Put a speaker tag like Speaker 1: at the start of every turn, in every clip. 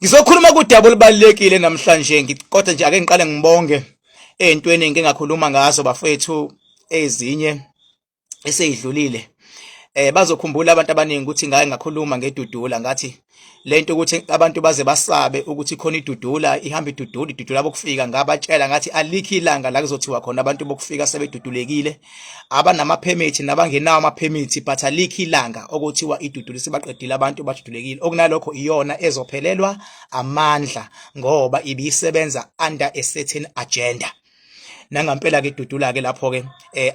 Speaker 1: Ngizokhuluma kudaba olubalekile namhlanje kodwa nje ake ngiqale ngibonge ezintweni engingakhuluma ngazo bafethu ezinye eseyidlulile. Bazokhumbula abantu abaningi ukuthi ngake ngakhuluma ngedudula ngathi lento ukuthi abantu baze basabe ukuthi khona idudula ihamba idudula bokufika ngabatshela ngathi alikho ilanga la kuzothiwa khona abantu bokufika sebedudulekile abanama permit nabangenawo ama permit but alikho ilanga okuthiwa idudula sebaqedile abantu badudulekile okunalokho iyona ezophelelwa amandla ngoba ibisebenza under a certain agenda. Nangampela ke idudula ke lapho ke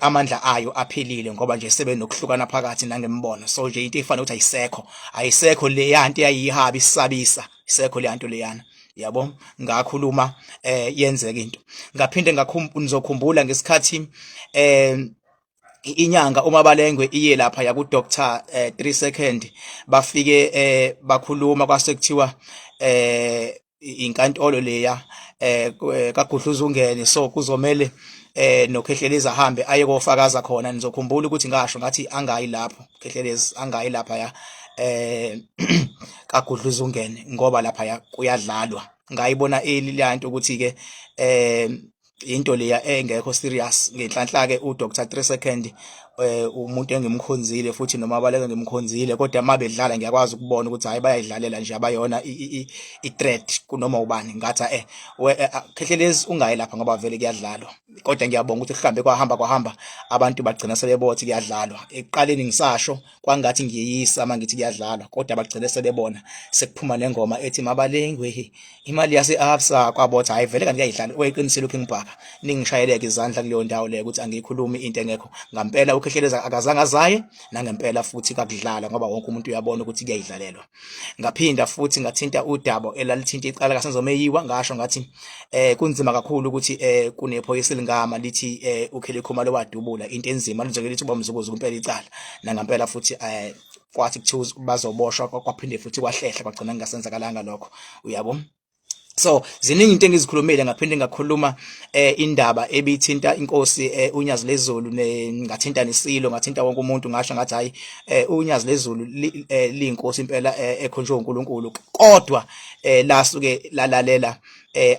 Speaker 1: amandla ayo aphelile ngoba nje sebenokuhlukana phakathi nangembono. So nje into efana ukuthi ayisekho le yanto eyayihabi isabisa isekho le yanto leyana, yabo. Ngakhuluma yenzeka into ngaphinde ngizokhumbula ngesikhathi inyanga uma balengwe iye lapha yaku Dr 3 second bafike bakhuluma kwasekuthiwa inkantolo leya kaGudluza ungene, so kuzomele noKhehlelezi ahambe aye kofakaza khona. Nizokhumbula ukuthi ngasho ngathi angayi lapho Khehlelezi, angayi lapha ya kaGudluza ungene ngoba lapha ya kuyadlalwa. Ngayibona elilanto ukuthi ke into leya engekho serious. Ngenhlanhla ke uDr 3 second umuntu engimkhonzile futhi noma baleke ngimkhonzile, kodwa mabedlala ngiyakwazi ukubona ukuthi hayi bayayidlalela nje abayona i-threat kunoma ubani. Ngathi Khehlelezi ungayi lapha ngoba vele kuyadlalwa, kodwa ngiyabonga ukuthi kuhambe kwahamba abantu bagcina sebebothi kuyadlalwa. Ekuqaleni ngisasho kwangathi ngiyisa mangithi kuyadlalwa, kodwa bagcina sebebona sekuphuma nengoma ethi mabalengwe imali yase-Absa kwabothi hayi vele kanti kuyayidlala. Weqinisile ukhe ngibhaka ningishayeleke izandla kuleyo ndawo leyo ukuthi angiyikhulumi into engekho. Ngampela uKhehlelezi akazange azaye nangempela futhi kakudlala ngoba wonke umuntu uyabona ukuthi kuyayidlalelwa. Ngaphinda futhi ngathinta udaba elalithinta icala kaSenzomeyiwa, ngasho ngathi kunzima kakhulu ukuthi kunephoyisa elingama lithi uKhelekhuma lowadubula into enzima lizoke lithi bomzukuzu kumpela icala. Nangampela futhi kwathi kuthiwa bazoboshwa kwaphinde futhi kwahlehla kwagcina ngingasenzakalanga lokho, uyabo. So ziningi into engizikhulumile. Ngaphinde ngakhuluma indaba ebithinta inkosi uNyazi leZulu, ngathinta neSilo, ngathinta wonke umuntu. Ngasho ngathi hayi uNyazi leZulu liyinkosi impela ekhonjwe uNkulunkulu, kodwa lasuke lalalela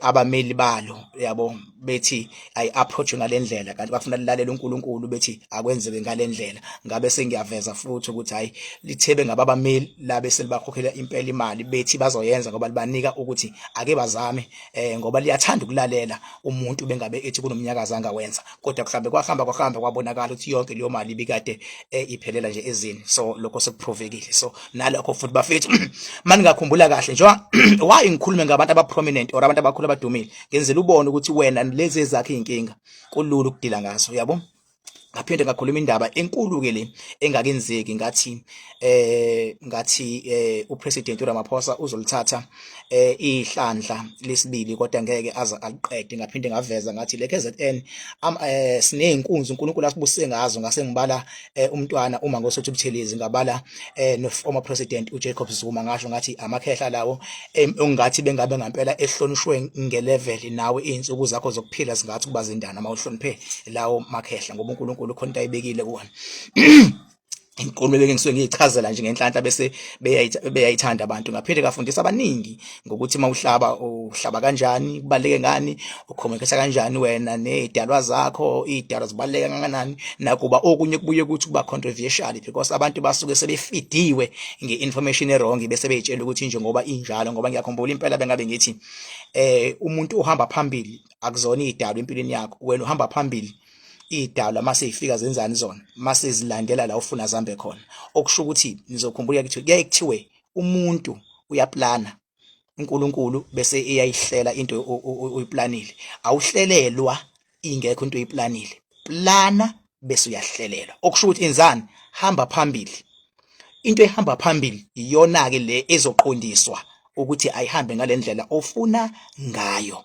Speaker 1: abameli balo, yabo, bethi ayi approach ngalendlela kanti bafuna lilalela uNkulunkulu bethi akwenzeke ngalendlela. Ngabe sengiyaveza futhi ukuthi hayi lithebe ngababameli labe selibakhokhela impela imali bethi bazoyenza ngoba libanika ukuthi ake bazame ngoba liyathanda ukulalela umuntu bengabe ethi kunomnyakazo angawenza, kodwa kuhlambe kwahamba kwabonakala ukuthi yonke leyo mali ibikade iphelela nje ezini. So lokho sekuprovekile. So nalokho futhi bafethu maningakhumbula kahle njengoba why ngikhulume ngabantu abaprominent or abantu abakhulu abadumile, ngenzela ubone ukuthi wena lezi ezakhe inkinga kulula ukudila ngazo, yabo. Ngaphinde ngakhuluma indaba enkulu ke le engakenzeki, ngathi uPresident uRamaphosa uzolithatha ihlandla lesibili kodwa ngeke aze aliqede. Ngaphinde ngaveza ngathi le KZN sineyinkunzi uNkulunkulu asibusise ngazo. Ngase ngibala umntwana uma ngosothu Buthelezi, ngabala no former president uJacob Zuma. Ngasho ngathi amakhehla lawo ongathi bengabe ngampela ehlonishwe ngelevel nawe izinsuku zakho zokuphila zingathi kuba zindana mawuhloniphe lawo makhehla ngoba uNkulunkulu khona into ayibekile kuwona. Inkulumo beke ngisuke ngiyichazela nje ngenhlanhla bese beyayithanda abantu. Ngaphinde ngafundisa abaningi ngokuthi uhlaba kanjani, kubaleke ngani, ucommunicate kanjani wena nezidalwa zakho, izidalwa zibaleka kangakanani, nakuba okunye kubuye kuthi kuba controversial because abantu basuke sebefidiwe ngeinformation errong bese beyitshela ukuthi nje ngoba injalo. Ngoba ngiyakhumbula impela bengabe ngithi umuntu uhamba phambili akuzona izidalwa empilweni yakho, wena uhamba phambili idala mase ifika zenzani zona mase zilandela la ufuna zambe khona. Okusho ukuthi nizokhumbula ukuthi kuyaye kuthiwe umuntu uyaplana, uNkulunkulu bese eyayihlela into uyiplanile. Awuhlelelwa ingekho into uyiplanile, plana bese uyahlelelwa. Okusho ukuthi enzani, hamba phambili. Into ehamba phambili iyona ke le ezoqondiswa ukuthi ayihambe ngalendlela ofuna ngayo.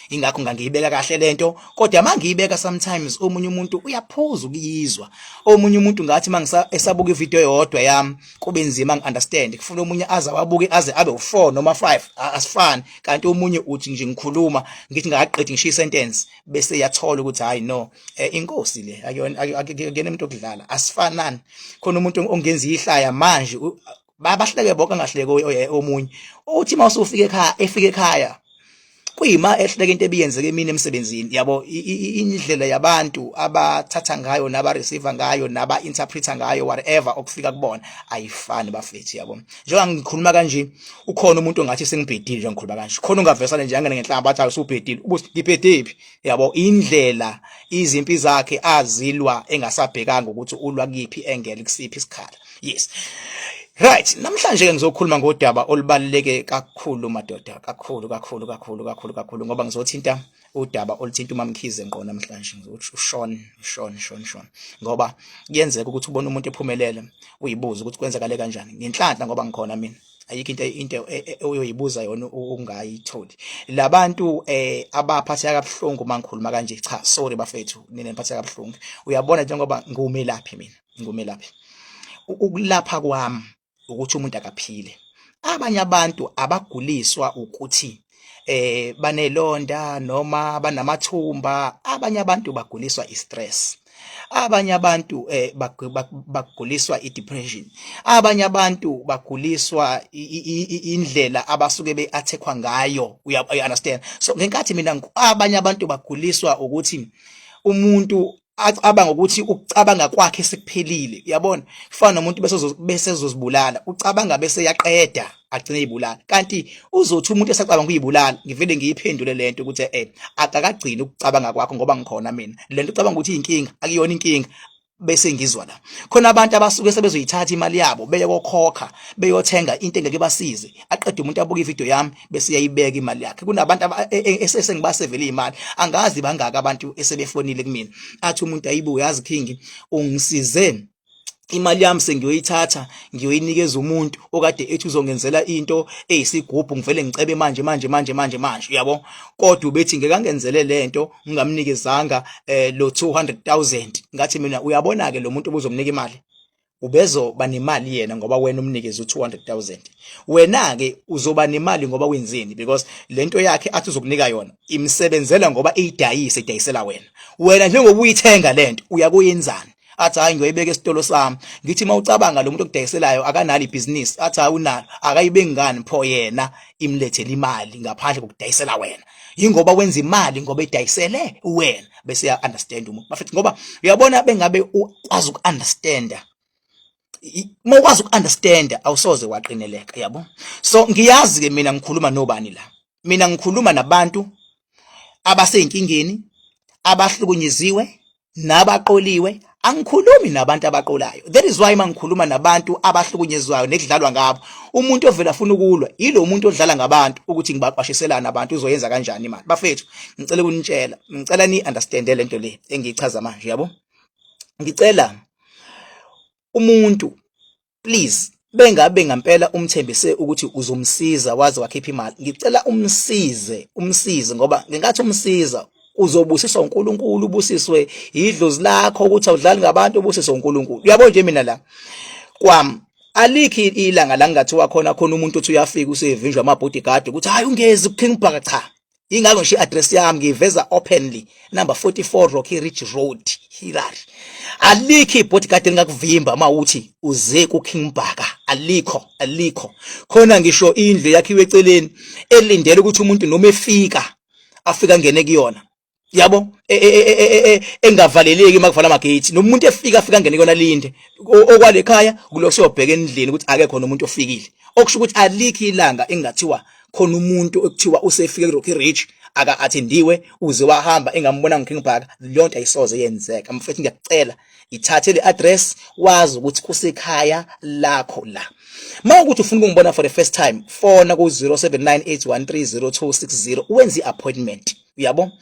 Speaker 1: Ingakho ngangiyibeka kahle lento, kodwa mangiyibeka sometimes omunye umuntu uyaphuza ukuyizwa. Omunye umuntu ngathi mangisa esabuka ivideo yodwa yami kube nzima ngiunderstand, kufuna omunye aze awabuke aze abe u4 noma 5 asifani. Kanti omunye uthi nje ngikhuluma ngithi ngaqedwe ngishiya sentence bese yathola ukuthi hayi no inkosi le akuyona umuntu okudlala asifanani. Khona umuntu ongenza ihlaya manje bayahleke bonke angahleke omunye uthi mawusufika efika ekhaya kuyima ehleke into ebiyenzeke mina emsebenzini yabo indlela yabantu abathatha ngayo naba receiver ngayo naba interpreter ngayo whatever okufika kubona ayifani bafethi yabo njengoba ngikhuluma kanje ukhona umuntu ongathi sengibhedile nje ngikhuluma kanje khona ungavesana nje angene ngenhlamba bathi usubhedile ubuthi ngibhedephi yabo indlela izimpi zakhe azilwa engasabhekanga ukuthi ulwa kiphi engele kusiphi isikhala yes. Right, namhlanje ngizokhuluma ngodaba olubaluleke kakhulu madoda, kakhulu ngoba ngizothinta udaba oluthinta uMaMkhize ngqo namhlanje ngizothi Shaun ngoba kuyenzeka ukuthi ubone umuntu ephumelele uyibuza ukuthi kwenzakale kanjani ngenhlanhla ngoba ngikhona mina ayikho into oyoyibuza yona ungayitholi labantu abaphatheka kabuhlungu mangikhuluma kanje cha sorry bafethu nina niphatheka kabuhlungu uyabona njengoba ngumelaphi mina ngumelaphi ukulapha kwami ukuthi umuntu akaphile abanye abantu abaguliswa ukuthi banelonda noma banamathumba abanye abantu baguliswa istress abanye abantu baguliswa idepression abanye abantu baguliswa indlela abasuke beattackwa ngayo you understand so ngenkathi mina abanye abantu baguliswa ukuthi umuntu acabanga ukuthi ukucabanga kwakhe sekuphelile yabona kufana nomuntu besezozibulala ucabanga bese yaqeda agcine izibulala kanti uzothi umuntu esacabanga ukuyibulala ngivele ngiyiphendule lento ukuthi akakagcini ukucabanga kwakho ngoba ngikhona mina lento ucabanga ukuthi inkinga akuyona inkinga bese ngizwa la khona abantu abasuke sebezoyithatha imali yabo beye kokhokha beyothenga into engeke basize aqeda umuntu abuka ivideo yami bese yayibeka imali yakhe kunabantu esengibasevele imali angazi bangaka abantu esebefonile kumina athi umuntu ayibuya yazi king ungisize imali yami sengiyoyithatha ngiyoyinikeza umuntu okade ethi uzongenzela into eyisigubhu ngivele ngicebe manje yabo kodwa ubethi ngeke angenzele lento ngingamnikezanga lo 200,000 ngathi mina uyabona ke lo muntu obuzomnika imali ubezoba nemali yena ngoba wena umnikeze u200,000 wena ke uzoba nemali ngoba wenzeni because lento yakhe athi uzokunika yona imsebenzela ngoba idayisela wena njengoba uyithenga lento uyakuyenzana athi hayi ngiyoyibeka esitolo sami ngithi mawucabanga lo muntu okudayiselayo akanali business athi hayi unalo akayibeki ngani pho yena imlethele imali ngaphandle kokudayisela wena yingoba wenza imali ngoba idayisele wena bese ya understand umuntu bafithi ngoba uyabona bengabe ukwazi ukunderstanda mawukwazi ukunderstanda awusoze waqineleka yabo so ngiyazi ke mina ngikhuluma nobani la mina ngikhuluma nabantu abaseyinkingeni abahlukunyeziwe nabaqoliwe angikhulumi nabantu abaqolayo that is why mangikhuluma nabantu abahlukunyezwayo nekudlalwa ngabo umuntu ovela afuna ukulwa yilo muntu odlala ngabantu ukuthi ngibaqashiselana abantu uzoyenza kanjani imali bafethu ngicela ni understand lento le engiyichaza manje yabo ngicela umuntu please bengabe ngempela umthembise ukuthi uzomsiza waze wakhipha imali ngicela umsize ngoba ngenkathi umsiza uzobusiswa uNkulunkulu ubusiswe idlozi lakho ukuthi awudlali ngabantu ubusiswa uNkulunkulu uyabona nje mina la kwami alikhi ilanga la ngathiwa khona umuntu othi uyafika usevinjwa amabodyguard ukuthi hayi ungezi kuking Bhaka cha ingakho nje address yami ngiveza openly number 44 Rocky Ridge Road Hilary alikhi ibodyguard engakuvimba mawuthi uze kuking Bhaka alikho khona ngisho indlu yakhiwe eceleni elindele ukuthi umuntu noma efika afika ngene kuyona yabo engavaleleki makuvala amagate nomuntu afika ngene kona linde okwale ekhaya kulosiyobheka endlini ukuthi ake khona umuntu ofikile okusho ukuthi alikhi ilanga engathiwa khona umuntu ekuthiwa usefike eRocky Ridge aka athendiwe uze wahamba engambona ngiking Bhaka lonto ayisoze yenzeka mfethu ngiyacela ithathe le address wazi ukuthi kusekhaya lakho la mawukuthi ufuna ukungibona for the first time fona ku 0798130260 wenze iappointment uyabo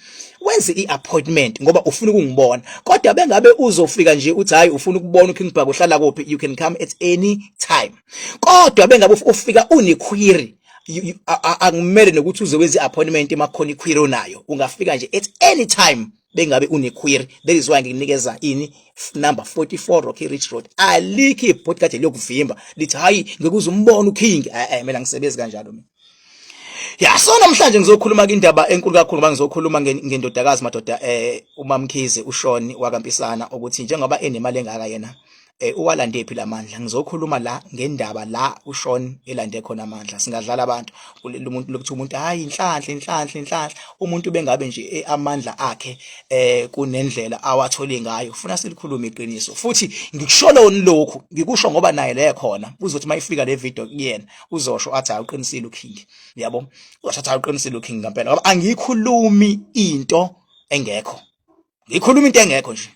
Speaker 1: wenze iappointment ngoba ufuna ukungibona kodwa bengabe uzofika nje uthi hayi ufuna ukubona uking Bhaka uhlala kuphi you can come at any time kodwa bengabe ufika une query angimele nokuthi uzowenza iappointment emakhona iquery onayo ungafika nje at any time bengabe une query that is why ngikunikeza ini number 44 Rocky Ridge Road alikhi ibhodikade lokuvimba lithi hayi ngikuze umbone uking mina ngisebenza kanjalo mina ya so namhlanje ngizokhuluma indaba enkulu kakhulu bangizokhuluma ngendodakazi madoda uMaMkhize uShaun wakaMpisana ukuthi njengoba enemali engaka yena uwalande phi lamandla. Ngizokhuluma la ngendaba la uShaun elande khona amandla. Singadlala abantu umuntu lokuthi umuntu hayi inhlanhla umuntu bengabe nje amandla akhe kunendlela awathole ngayo. Ufuna silikhulume iqiniso. Futhi ngikusholo lokhu ngikusho ngoba naye le khona uzothi mayifika le video kuyena uzosho athi awuqinisile uking. Yabo? Uzosho athi awuqinisile uking ngempela ngoba angikhulumi into engekho. Ngikhuluma into engekho nje.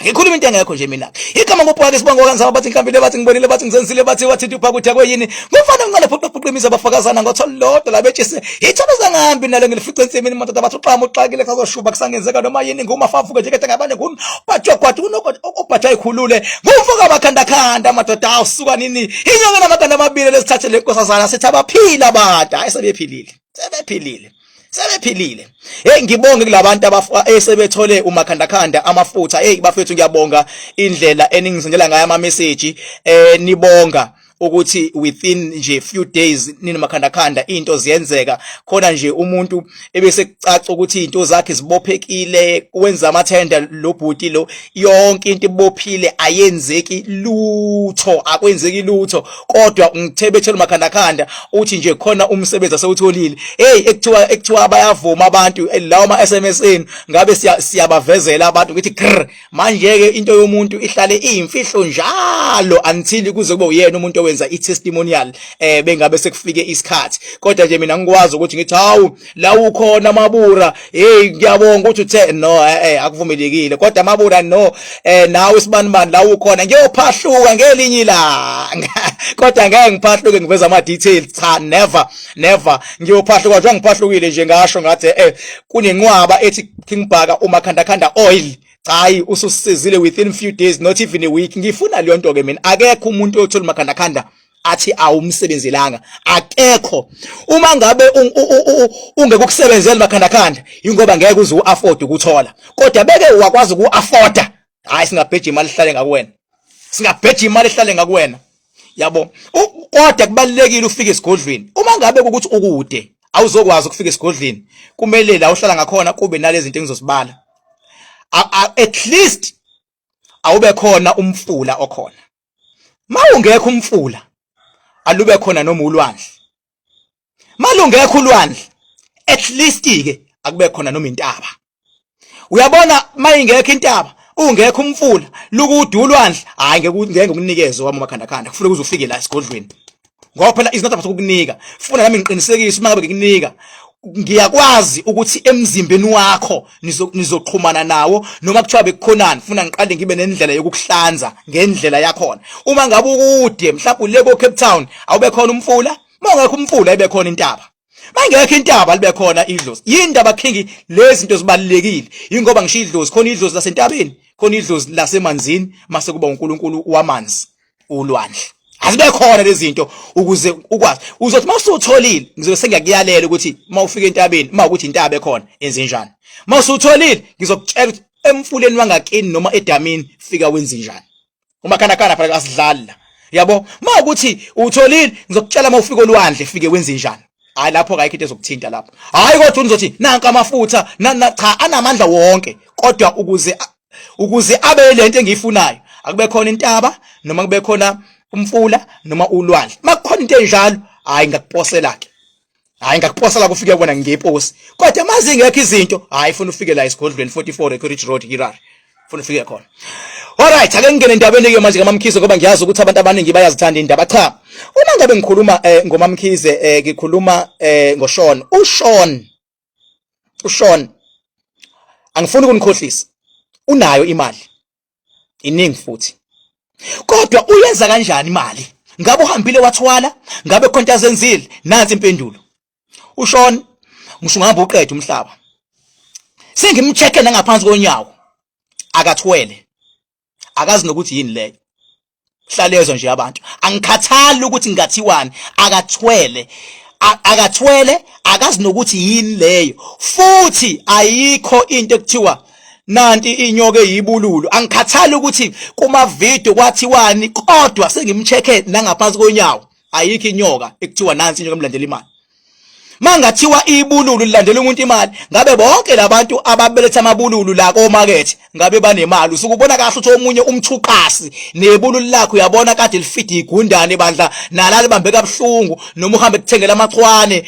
Speaker 1: Ngikhuluma into engekho nje mina. Igama ngophaka sibonga kanzama bathi inkampile bathi ngibonile bathi ngizenzile bathi wathi uphaka uthi akuyini. Ngofana ngicela phuqimisa abafakazana ngotholodwa labetshise. Ithokoza ngambi nalo ngilifice ensimini madoda bathi uqama uxakile kazoshuba kusangenzeka noma yini ngumafafuke nje kethe ngabane ngunu bajogwadi unobhatha ikhulule. Ngumfuka abakhanda madoda awusuka nini. Inyonga namakhanda amabili lesithathe lenkosazana sithi abaphila bada. Hayi sebephilile. Sebephilile. Ngibonge kulabantu esebethole umakhandakhanda amafutha. Bafethu ngiyabonga indlela eningizindela ngayo ama message. Nibonga ukuthi within nje few days nini makhandakhanda into ziyenzeka khona nje umuntu ebese kucaca ukuthi into zakhe zibophekile wenza amathenda lo bhuti lo yonke into ibophile ayenzeki lutho akwenzeki lutho kodwa ngithebethela makhandakhanda uthi nje khona umsebenzi asewutholile ekuthiwa bayavuma abantu lawo ma SMSN ngabe siyabavezela abantu ukuthi manje ke into yomuntu ihlale iyimfihlo njalo until kuze kube uyena umuntu wenza i-testimonial bengabe sekufike isikhathi kodwa nje mina ngikwazi ukuthi ngithi hawu la ukhona mabura ngiyabonga ukuthi uthe no akuvumelekile kodwa mabura no nawe sibanibani la ukhona ngiyophahluka ngelinye ilanga kodwa ngeke ngiphahluke ngiveza ama details cha never ngiyophahluka nje ngiphahlukile nje ngasho ngathi kunenqwaba ethi King Bhaka umakhandakhanda oil hayi ususizile within few days not even a week. Ngifuna leyo nto ke mina akekho umuntu oyothola makhandakhanda athi awumsebenzelanga akekho. Uma ngabe ungekukusebenzela makhandakhanda ingoba ngeke uze uafford ukuthola kodwa beke wakwazi ukuafforda hayi singabheja imali ihlale ngakuwena yabo kodwa kubalekile ufike esigodlweni. Uma ngabe ukuthi ukude awuzokwazi ukufika esigodlweni kumele la uhlala ngakhona kube nalezi zinto engizosibala at least awube khona umfula okhona. Mawungekho umfula alube khona noma ulwandle. Malungekho ulwandle at least ke akube khona noma intaba. Uyabona mayingekho intaba ungekho umfula lukude ulwandle hayi ngeke ukunikeze wami makhandakhanda kufanele uzofike la esigodlweni ngoba phela is not about ukukunika. Funa nami ngiqinisekise uma ngabe ngikunika ngiyakwazi ukuthi emzimbeni wakho nizoxhumana nawo noma kuthiwa bekukhonani. Funa ngiqale ngibe nendlela yokukuhlanza ngendlela yakhona. Uma ngabe ukude mhlawumbe leko Cape Town awube khona umfula mawungekho umfula ibe khona intaba. Mangekho intaba libe khona idlozi. Yindaba king lezi zinto zibalekile ingoba ngisho idlozi khona idlozi lasentabeni khona idlozi lasemanzini mase kuba uNkulunkulu wamanzi ulwandle. Azibe khona lezi zinto ukuze ukwazi uzothi mawusutholile ngizobe sengiyakuyalela ukuthi mawufika entabeni mawukuthi intaba ekhona enze njani. Mawusutholile ngizokutshela ukuthi emfuleni wangakini noma edamini fika wenze njani. Umakhandakhanda phela asidlali la yabo. Mawukuthi utholile ngizokutshela mawufika olwandle fike wenze njani. Hayi lapho akayikho into ezokuthinta lapho. Hayi kodwa uzothi nanka amafutha cha anamandla wonke kodwa ukuze abe lento engiyifunayo akube khona intaba noma kube khona umfula noma ulwandle. Makukhona into enjalo hayi ngakuposela kufike bona ngeposi kodwa mazi ngekho izinto hayi funa ufike la esigodlweni 44 Recruit Road Hirari funa ufike khona. Alright ake ngene endabeni ke manje kaMamkhize ngoba ngiyazi ukuthi abantu abaningi bayazithanda indaba. Cha uma ngabe ngikhuluma ngoMamkhize ngikhuluma ngoShaun. uShaun angifuni ukunikhohlisa unayo imali iningi futhi kodwa uyenza kanjani imali? Ngabe uhambile wathwala? Ngabe khonto azenzile? Nansi impendulo. uShaun ngisho ngihamba uqedwe umhlaba sengimcheck ngaphansi konyawo akathwele akazi nokuthi yini leyo. Hlalezo nje abantu angikhathali ukuthi ngathiwani akathwele akazi nokuthi yini leyo futhi ayikho into ekuthiwa nanti inyoka eyibululu. Angikhathali ukuthi kuma video kwathiwani kodwa sengimcheck nangaphansi konyawo ayikho inyoka ekuthiwa nansi inyoka emlandela imali. mangathiwa ibululu lilandela umuntu imali, ngabe bonke labantu ababeletha amabululu la ko market ngabe banemali. Usukubona kahle ukuthi omunye umthuqasi nebululu lakho uyabona kade lifidi igundane bandla nalali bambe kabhlungu, noma uhambe kuthengela amachwane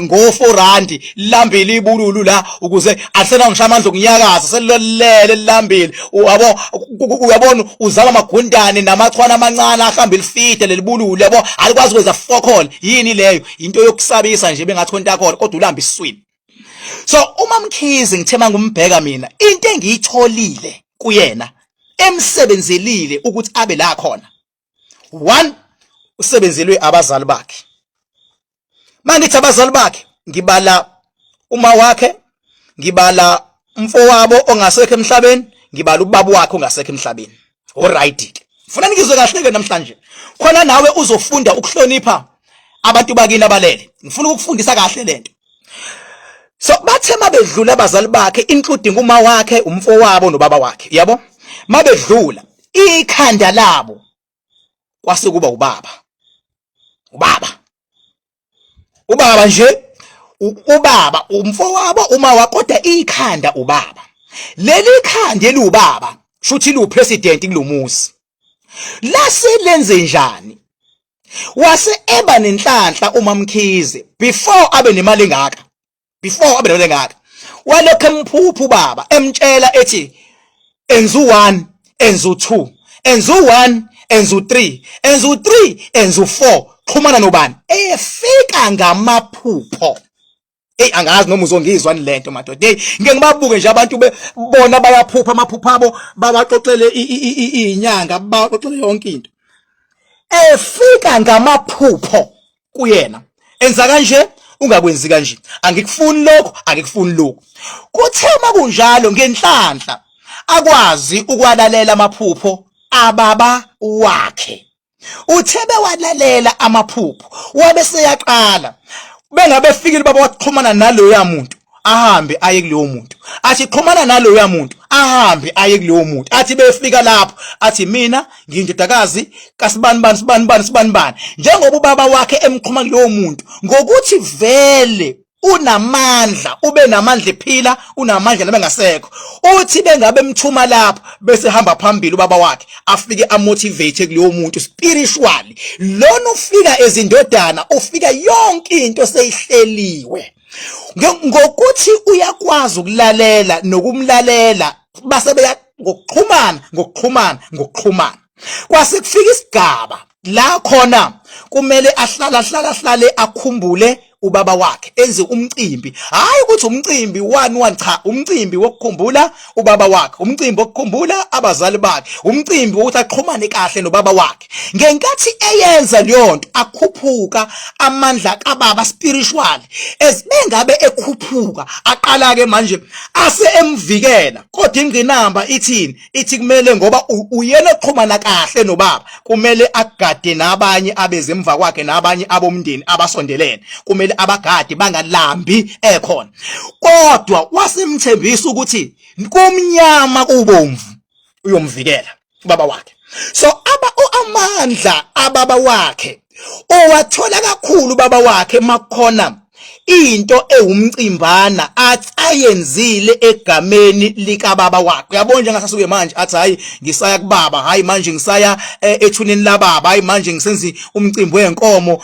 Speaker 1: ngo 4 rand lambile ibululu la ukuze asena ngisho amandla okunyakaza selilele lilambile. Uyabona uzama amagundane namachwane amancane ahamba lifide lelibululu yabo alikwazi ukwenza fokol. Yini leyo? Into yokusabisa nje bengathi konta kodwa ulamba iswini. So uMaMkhize ngithema ngumbheka mina into engiyitholile kuyena emsebenzelile ukuthi abe la khona. 1, usebenzelwe abazali bakhe. Mangithi abazali bakhe ngibala uma wakhe, ngibala umfowabo ongasekho emhlabeni, ngibala ubaba wakhe ongasekho emhlabeni. Alright ke. Ufuna ngizwe kahle ke namhlanje. Khona nawe uzofunda ukuhlonipha abantu bakini abalele. Ngifuna ukufundisa kahle lento. So bathe mabedlula abazali bakhe including uma wakhe, umfowabo nobaba wakhe, yabo? Mabedlula ikhanda labo kwase kuba ubaba. Ubaba nje, ubaba, umfowabo, uma wakhe, kodwa ikhanda ubaba. Leli khanda elubaba shuthi lu president kulomuzi. Lase lenze njani? Wase eba nenhlanhla uMaMkhize before abe nemali engaka. Walokho emphupha ubaba emtshela ethi enzu 1 enzu 2 enzu 1 enzu 3 enzu 3 enzu 4 xhumana nobani efika ngamaphupho. Angazi noma uzongizwa lento madoda. Ngeke ngibabuke nje abantu bona bayaphupha amaphupho abo, babaxoxele inyanga, babaxoxele yonke into. Efika ngamaphupho kuyena. Enza kanje, ungakwenzi kanje. Angikufuni lokho. Kuthe makunjalo ngenhlanhla akwazi ukwalalela amaphupho ababa wakhe. Uthebe walalela amaphupho, wabe seyaqala bengabe fikile baba waxhumana naloya muntu ahambe aye kuleyo muntu. Athi xhumana naloya muntu ahambe aye kuleyo muntu. Athi befika lapho athi mina ngiyindodakazi kasibani. Njengoba ubaba wakhe emxhuma kuleyo muntu ngokuthi vele unamandla, ube namandla ephila, unamandla nabengasekho. Uthi bengabe emthuma lapho bese hamba phambili ubaba wakhe afike amotivate kuleyo muntu spiritually. Lona ufika ezindodana, ufika yonke into seyihleliwe. Ngokuthi uyakwazi ukulalela nokumlalela base beya ngokuxhumana. Kwase kufika isigaba la khona kumele ahlale akhumbule ubaba wakhe, enze umcimbi. Hayi ukuthi umcimbi 1 cha, umcimbi wokukhumbula ubaba wakhe, umcimbi wokukhumbula abazali bakhe, umcimbi wokuthi axhumane kahle nobaba wakhe. Ngenkathi eyenza leyo nto akhuphuka amandla kababa spiritual. Ezibengabe ekhuphuka aqala ke manje ase emvikela. Kodwa ingqinamba ithini? Ithi kumele ngoba uyena oxhumana kahle nobaba, kumele agade nabanye abeze emva kwakhe nabanye abomndeni abasondelene. Kumele abagadi bangalambi ekhona. Kodwa wasemthembisa ukuthi kumnyama kubomvu uyomvikela ubaba wakhe. So amandla ababa wakhe owathola kakhulu baba wakhe makhona into ewumcimbana athi ayenzile egameni lika baba wakhe. Uyabona nje ngasasuke manje athi hayi ngisaya kubaba, hayi manje ngisaya ethuneni lababa, hayi manje ngisenzi umcimbi wenkomo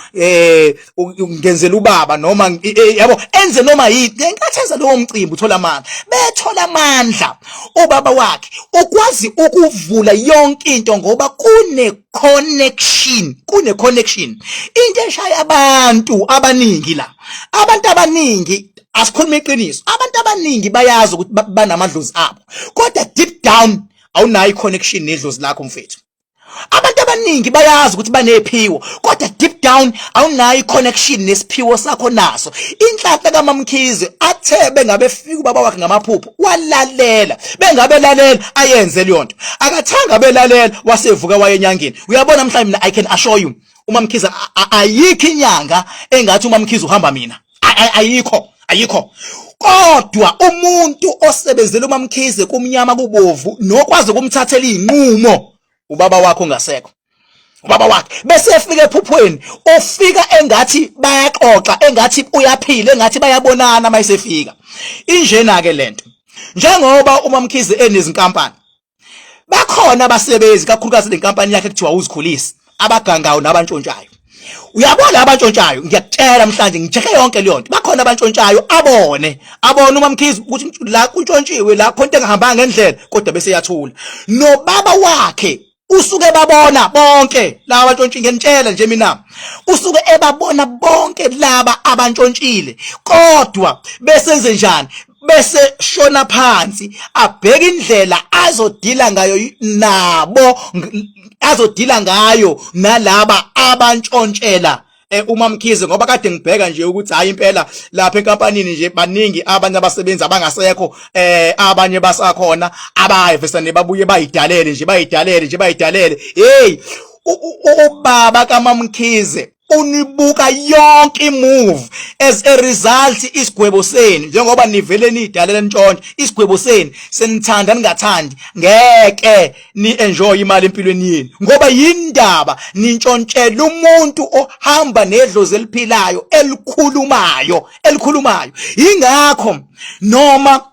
Speaker 1: ngenzela ubaba noma yabo enze noma yini. Ngenkathi enza lowo mcimbi uthola amandla, bethola amandla ubaba wakhe ukwazi ukuvula yonke into ngoba kune connection. Into eshaya abantu abaningi la. Abantu abaningi asikhuluma iqiniso. Abantu abaningi bayazi ukuthi banamadlozi abo, kodwa deep down awunayo iconnection nedlozi lakho mfethu. Abantu abaningi bayazi ukuthi banephiwo, kodwa deep down awunayo iconnection nesiphiwo sakho naso. Inhlanhla kaMaMkhize athe bengabe fika ubaba wakhe ngamaphupho walalela, bengabe lalela ayenze leyo nto. Akathanga belalela wasevuka wayenyangeni. Uyabona mhlawumbe mina I can assure you uMaMkhize ayikho inyanga engathi uMaMkhize uhamba mina. Ayikho. Kodwa umuntu osebenzela uMaMkhize kumnyama kubovu nokwazi ukumthathela inqumo ubaba wakho ngasekho. ubaba wakhe bese efika ephuphweni ufika engathi bayaxoxa engathi uyaphila engathi bayabonana mayisefika injena ke lento njengoba uMaMkhize enezinkampani bakhona abasebenzi kakhulukazi lenkampani yakhe ekuthiwa uzikhulisi abagangayo nabantshontshayo uyabona abantshontshayo ngiyakutshela namhlanje ngijeke yonke leyo nto bakhona abantshontshayo abone uMaMkhize ukuthi la kuntshontshiwe la khonto engahambanga ngendlela kodwa bese yathula nobaba wakhe usuke babona bonke laba abantshontshe ngentshela nje mina usuke ebabona bonke laba abantshontshile kodwa besenze njani bese shona phansi abheka indlela azodila ngayo nabo azodila ngayo nalaba abantshontshela uMaMkhize ngoba kade ngibheka nje ukuthi hayi impela lapha enkampanini nje baningi abanye abasebenzi abangasekho abanye basakhona abayivesane babuye bayidalele hey ubaba kaMaMkhize unibuka yonke imove as a result isigwebo seni njengoba nivele nidalela ntshontshe isigwebo seni senithanda ningathandi ngeke ni enjoy imali empilweni yenu ngoba yindaba nintshontshela umuntu ohamba nedlozi eliphilayo elikhulumayo ingakho noma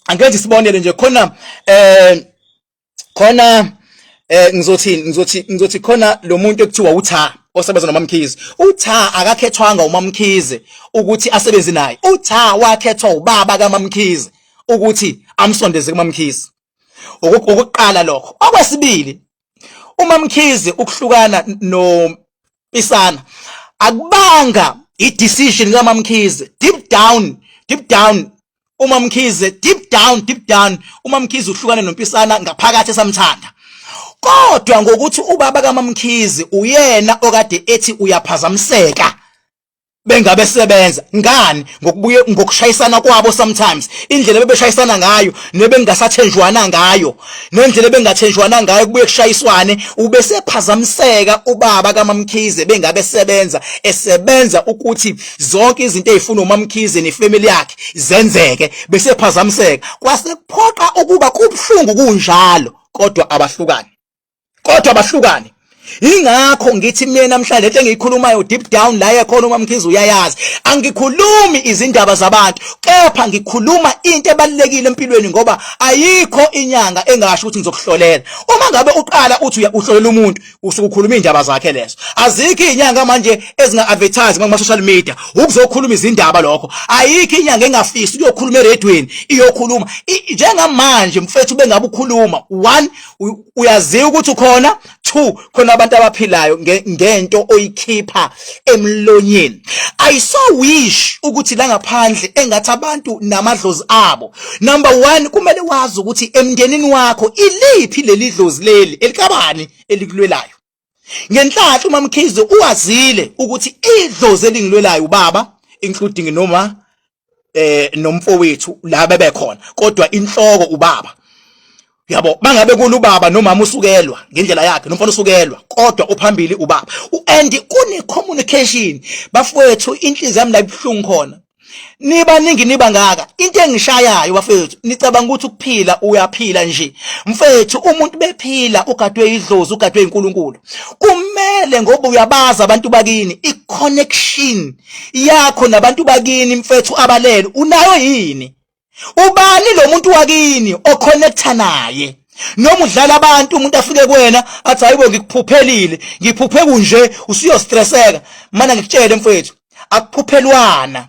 Speaker 1: angenze sibonele nje khona ngizothi khona lo muntu ekuthiwa uTha osebenza noMaMkhize akakhethwanga uMaMkhize ukuthi asebenze naye wakhethwa ubaba kaMaMkhize ukuthi amsondeze kuMaMkhize ukuqala lokho okwesibili uMaMkhize ukuhlukana noMpisana akubanga i-decision kaMaMkhize deep down uMaMkhize deep down uMaMkhize uhlukana noMpisana ngaphakathi esamthanda kodwa ngokuthi ubaba kaMaMkhize uyena okade ethi uyaphazamiseka bengabe sebenza ngani ngokushayisana kwabo sometimes indlela bebeshayisana ngayo nebengasathenjwana ngayo nendlela bengathenjwana ngayo kubuye kushayiswane ubesephazamiseka ubaba kaMaMkhize bengabe esebenza ukuthi zonke izinto ezifuna uMaMkhize nefamily yakhe zenzeke besephazamiseka kwase kuphoqa ukuba kubhlungu kunjalo kodwa abahlukani ingakho ngithi mina namhlanje into engiyikhulumayo deep down la ekhona uMaMkhize uyayazi angikhulumi izindaba zabantu kepha ngikhuluma into ebalekile empilweni ngoba ayikho inyanga engasho ukuthi ngizokuhlolela uma ngabe uqala uthi uhlolela umuntu usukukhuluma indaba zakhe lezo azikho inyanga manje ezinga advertise ngama social media ukuzokhuluma izindaba lokho ayikho inyanga engafisi uyokhuluma eredweni iyokhuluma njengamanje mfethu bengabe ukhuluma 1 uyazi ukuthi ukhona 2 khona abantu abaphilayo ngento oyikhipha emlonyeni I so wish ukuthi la ngaphandle engathi abantu namadlozi abo number 1 kumele wazi ukuthi emndenini wakho iliphi leli dlozi leli elikabani elikulwelayo ngenhlanhla uMaMkhize uwazile ukuthi idlozi elingilwelayo ubaba including noma nomfowethu la bebekhona kodwa inhloko ubaba yabo bangabe kulubaba nomama usukelwa ngendlela yakhe nomfana usukelwa kodwa uphambili ubaba and kune communication bafowethu inhliziyo yami la ibhlungu khona nibaningi nibangaka into engishayayo bafethu nicabanga ukuthi ukuphila uyaphila nje mfethu umuntu bephila ugadwe idlozi ugadwe iNkulunkulu kumele ngoba uyabaza abantu bakini iconnection yakho nabantu bakini mfethu abalele unayo yini ubani lo muntu wakini oconnecta naye noma udlala abantu umuntu afike kuwena athi hayibo ngikuphuphelile ngiphuphe kunje usiyostresseka mana ngikutshele mfethu akuphuphelwana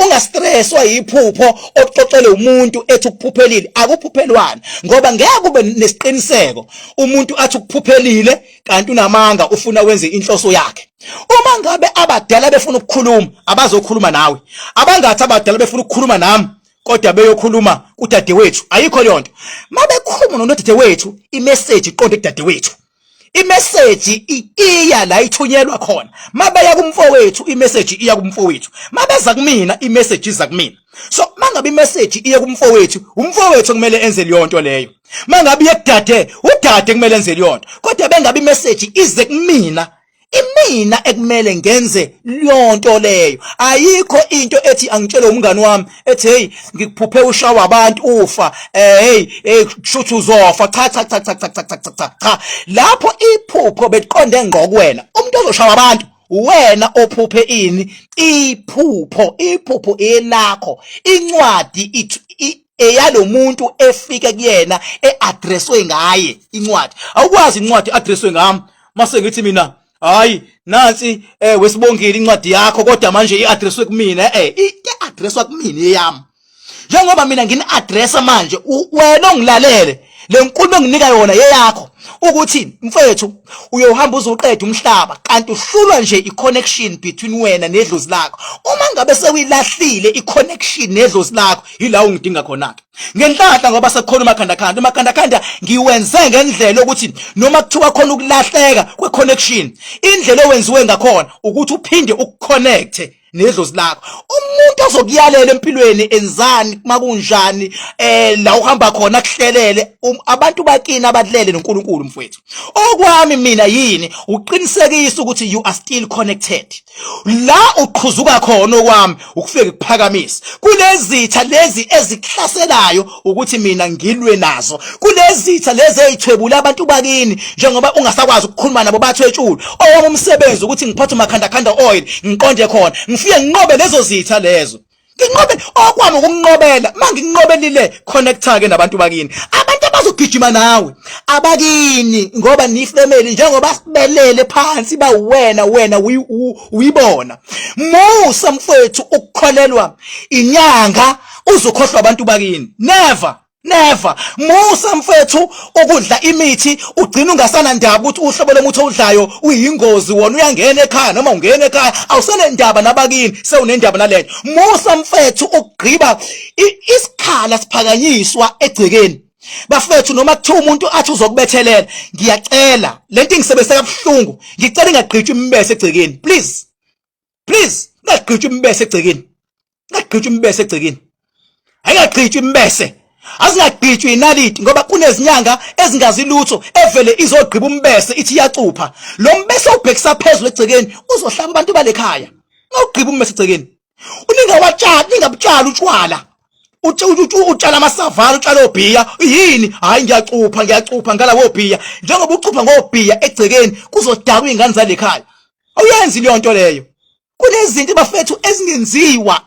Speaker 1: ungastresswa yiphupho oxoxele umuntu ethi ukuphuphelile akuphuphelwana ngoba ngeke kube nesiqiniseko umuntu athi ukuphuphelile kanti unamanga ufuna wenze inhloso yakhe uma ngabe abadala befuna ukukhuluma abazokhuluma nawe abangathi abadala befuna ukukhuluma nami kodwa beyokhuluma kudadewethu ayikho leyo nto mabekhuluma nodadewethu imessage iqonde kudadewethu imessage iya la ithunyelwa khona mabeya kumfowethu imessage iya kumfowethu mabeza kumina imessage iza kumina so mangabe imessage iya kumfowethu umfowethu kumele enze leyo nto leyo mangabe yekudade udade kumele enze leyo nto kodwa bengabe imessage ize kumina imina ekumele ngenze lonto leyo. Ayikho into ethi angitshele umngani wami ethi hey ngikuphuphe ushawa abantu ufa hey kushuthi uzofa cha lapho iphupho beliqonde ngqo kuwena. Umuntu ozoshawa abantu wena ophuphe ini iphupho elakho. Incwadi eyalomuntu efike kuyena eaddresswe ngaye incwadi. Awukwazi incwadi addresswe ngami mase ngithi mina hayi nansi wesibongile incwadi yakho kodwa manje iaddresswe kumina iaddresswa kumina eyami. Njengoba mina ngini addressa manje wena ongilalele le nkulumo enginika yona yeyakho ukuthi mfethu uyohamba uzoqeda umhlaba kanti uhlulwa nje iconnection between wena nedlozi lakho. Uma ngabe sewuyilahlile iconnection nedlozi lakho yila ungidinga khona ke ngenhlahla ngoba sekukhona umakhandakhanda ngiwenze ngendlela ukuthi noma kuthiwa khona ukulahleka kweconnection indlela owenziwe ngakhona ukuthi uphinde ukuconnecte nedlozi lakho. Umuntu ozokuyalela empilweni enzani makunjani la uhamba khona kuhlelele abantu bakini abadlele noNkulunkulu mfowethu. Okwami mina yini uqinisekisa ukuthi you are still connected. La uqhuzuka khona okwami ukufika ukuphakamisa kulezitha lezi ezikuhlaselayo ukuthi mina ngilwe nazo. Kulezitha lezi ezithwebula abantu bakini njengoba ungasakwazi ukukhuluma nabo bathwetshulu. Owami umsebenzi ukuthi ngiphathe umakhandakhanda oil ngiqonde khona ngifike nginqobe lezo zitha lezo. Nginqobe okwami ukunqobela manginqobelile connecta ke nabantu bakini. Abantu abazogijima nawe abakini ngoba ni family njengoba sibelele phansi ba wena uyibona. Musa mfethu ukukholelwa inyanga uzokhohlwa abantu bakini. Never. Musa mfethu ukudla imithi ugcina ungasana ndaba ukuthi uhlobo lomuthi odlayo uyingozi wona uyangena ekhaya noma ungena ekhaya awusene ndaba nabakini sewunendaba nalento. Musa mfethu ukugqiba isikhala siphakanyiswa egcekeni. Bafethu noma kuthiwa umuntu athi uzokubethelela ngiyacela lento ingisebenzisa kabuhlungu ngicela ingagqitshwa imbese egcekeni please ngagqitshwa imbese egcekeni. Ayingagqitshwa imbese. Azingagqitshwa inaliti ngoba kunezinyanga ezingazi lutho evele izogqiba umbese ithi iyacupha. Lo mbese ubhekisa phezulu egcekeni uzohlamba abantu balekhaya. Ngawugqiba umbese egcekeni. Ningabutshala utshwala. Utshala amasavana utshala obhiya yini hayi ngiyacupha ngalawo obhiya njengoba ucupha ngobhiya egcekeni kuzodakwa izingane zalekhaya. Awuyenzi leyo nto leyo. Kunezinto bafethu ezingenziwa.